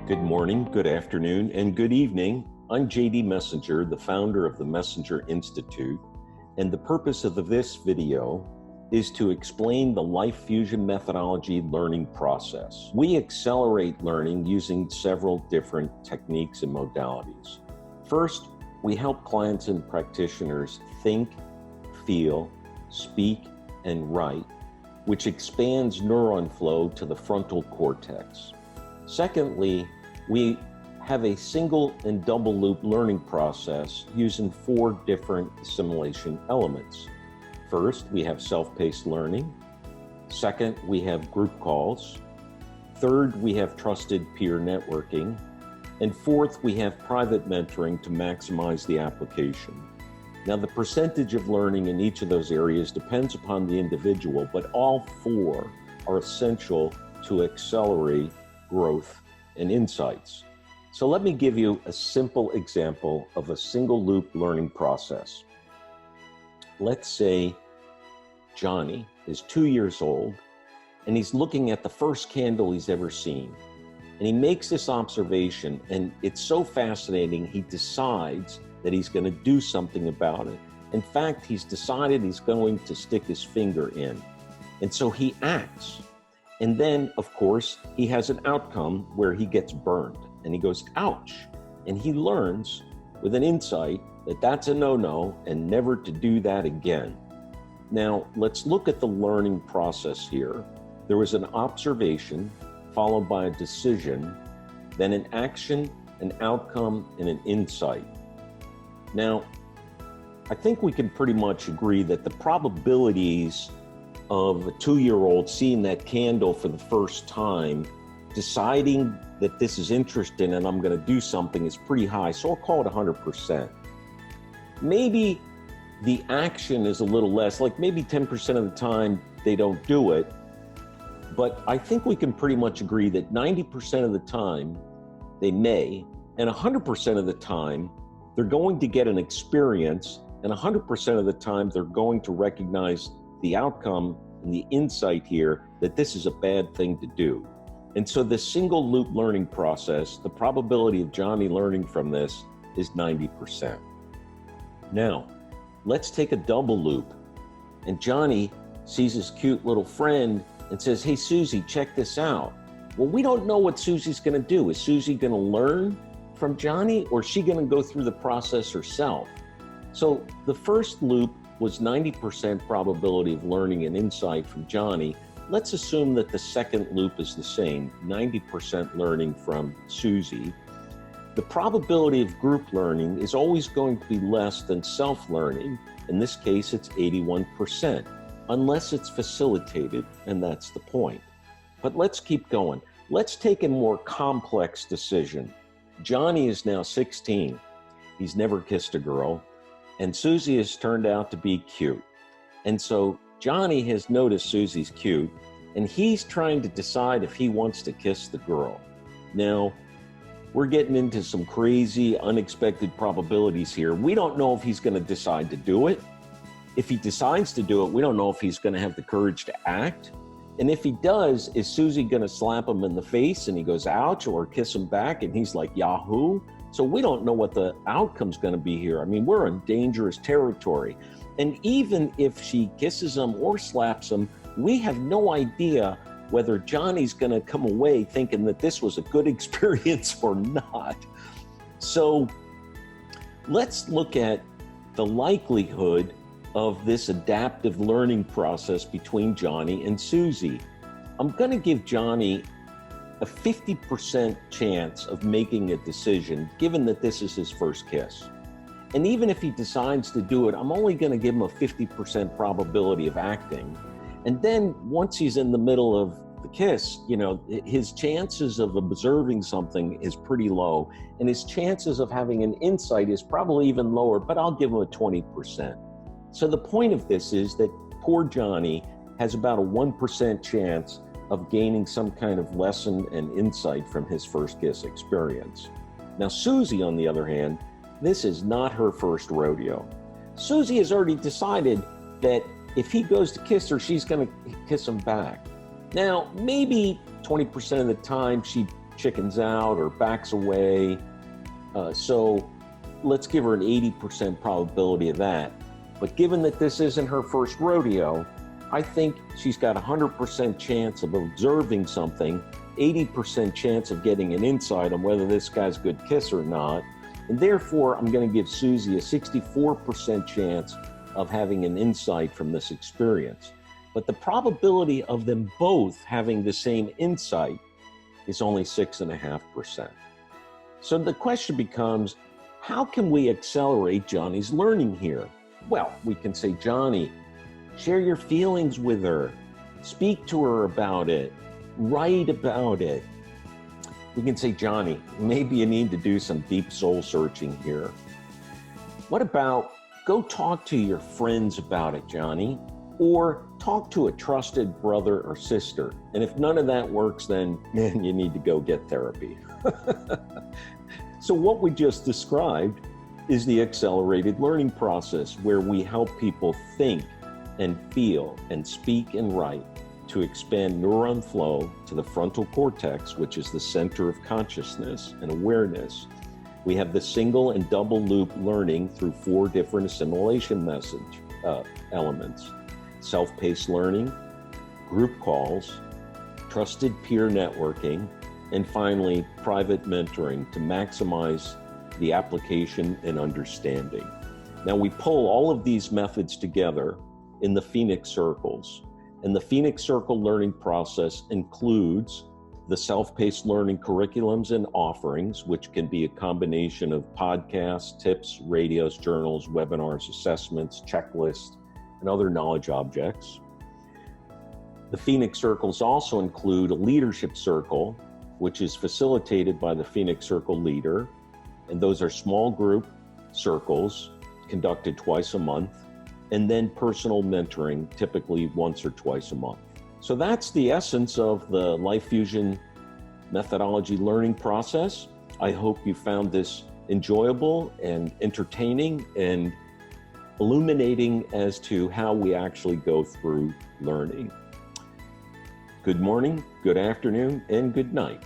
Good morning, good afternoon, and good evening. I'm JD Messenger, the founder of the Messenger Institute, and the purpose of this video is to explain the Life Fusion Methodology learning process. We accelerate learning using several different techniques and modalities. First, we help clients and practitioners think, feel, speak, and write, which expands neuron flow to the frontal cortex. Secondly, we have a single and double loop learning process using 4 different assimilation elements. First, we have self-paced learning. Second, we have group calls. Third, we have trusted peer networking. And fourth, we have private mentoring to maximize the application. Now, the percentage of learning in each of those areas depends upon the individual, but all 4 are essential to accelerate growth and insights. So let me give you a simple example of a single loop learning process. Let's say Johnny is 2 years old and he's looking at the first candle he's ever seen. And he makes this observation and it's so fascinating, he decides that he's going to do something about it. In fact, he's decided he's going to stick his finger in. And so he acts. And then, of course, he has an outcome where he gets burned and he goes, ouch. And he learns with an insight that that's a no-no and never to do that again. Now, let's look at the learning process here. There was an observation followed by a decision, then an action, an outcome, and an insight. Now, I think we can pretty much agree that the probabilities of a 2-year-old seeing that candle for the first time, deciding that this is interesting and I'm going to do something is pretty high. So I'll call it 100%. Maybe the action is a little less, like maybe 10% of the time they don't do it. But I think we can pretty much agree that 90% of the time they may, and 100% of the time they're going to get an experience, and 100% of the time they're going to recognize the outcome and the insight here that this is a bad thing to do. And so the single loop learning process, the probability of Johnny learning from this is 90%. Now, let's take a double loop. And Johnny sees his cute little friend and says, hey, Susie, check this out. Well, we don't know what Susie's gonna do. Is Susie gonna learn from Johnny or is she gonna go through the process herself? So the first loop was 90% probability of learning and insight from Johnny. Let's assume that the second loop is the same, 90% learning from Susie. The probability of group learning is always going to be less than self-learning. In this case, it's 81%, unless it's facilitated, and that's the point. But let's keep going. Let's take a more complex decision. Johnny is now 16. He's never kissed a girl. And Susie has turned out to be cute. And so Johnny has noticed Susie's cute, and he's trying to decide if he wants to kiss the girl. Now, we're getting into some crazy, unexpected probabilities here. We don't know if he's going to decide to do it. If he decides to do it, we don't know if he's going to have the courage to act. And if he does, is Susie going to slap him in the face and he goes, ouch, or kiss him back and he's like, yahoo? So we don't know what the outcome's going to be here. I mean, we're in dangerous territory. And even if she kisses him or slaps him, we have no idea whether Johnny's going to come away thinking that this was a good experience or not. So let's look at the likelihood of this adaptive learning process between Johnny and Susie. I'm going to give Johnny a 50% chance of making a decision, given that this is his first kiss. And even if he decides to do it, I'm only going to give him a 50% probability of acting. And then once he's in the middle of the kiss, you know, his chances of observing something is pretty low, and his chances of having an insight is probably even lower, but I'll give him a 20%. So the point of this is that poor Johnny has about a 1% chance of gaining some kind of lesson and insight from his first kiss experience. Now, Susie, on the other hand, this is not her first rodeo. Susie has already decided that if he goes to kiss her, she's going to kiss him back. Now, maybe 20% of the time she chickens out or backs away. So let's give her an 80% probability of that. But given that this isn't her first rodeo, I think she's got a 100% chance of observing something, 80% chance of getting an insight on whether this guy's a good kisser or not. And therefore, I'm going to give Susie a 64% chance of having an insight from this experience. But the probability of them both having the same insight is only 6.5%. So the question becomes, how can we accelerate Johnny's learning here? Well, we can say, Johnny, share your feelings with her, speak to her about it, write about it. We can say, Johnny, maybe you need to do some deep soul searching here. What about go talk to your friends about it, Johnny, or talk to a trusted brother or sister. And if none of that works, then man, you need to go get therapy. So what we just described is the accelerated learning process, where we help people think and feel and speak and write to expand neuron flow to the frontal cortex, which is the center of consciousness and awareness. We have the single and double loop learning through 4 different assimilation elements: self-paced learning, group calls, trusted peer networking, and finally, private mentoring to maximize the application and understanding. Now, we pull all of these methods together in the Phoenix Circles. And the Phoenix Circle learning process includes the self-paced learning curriculums and offerings, which can be a combination of podcasts, tips, radios, journals, webinars, assessments, checklists, and other knowledge objects. The Phoenix Circles also include a leadership circle, which is facilitated by the Phoenix Circle leader. And those are small group circles conducted twice a month, and then personal mentoring, typically once or twice a month. So that's the essence of the Life Fusion methodology learning process. I hope you found this enjoyable and entertaining and illuminating as to how we actually go through learning. Good morning, good afternoon, and good night.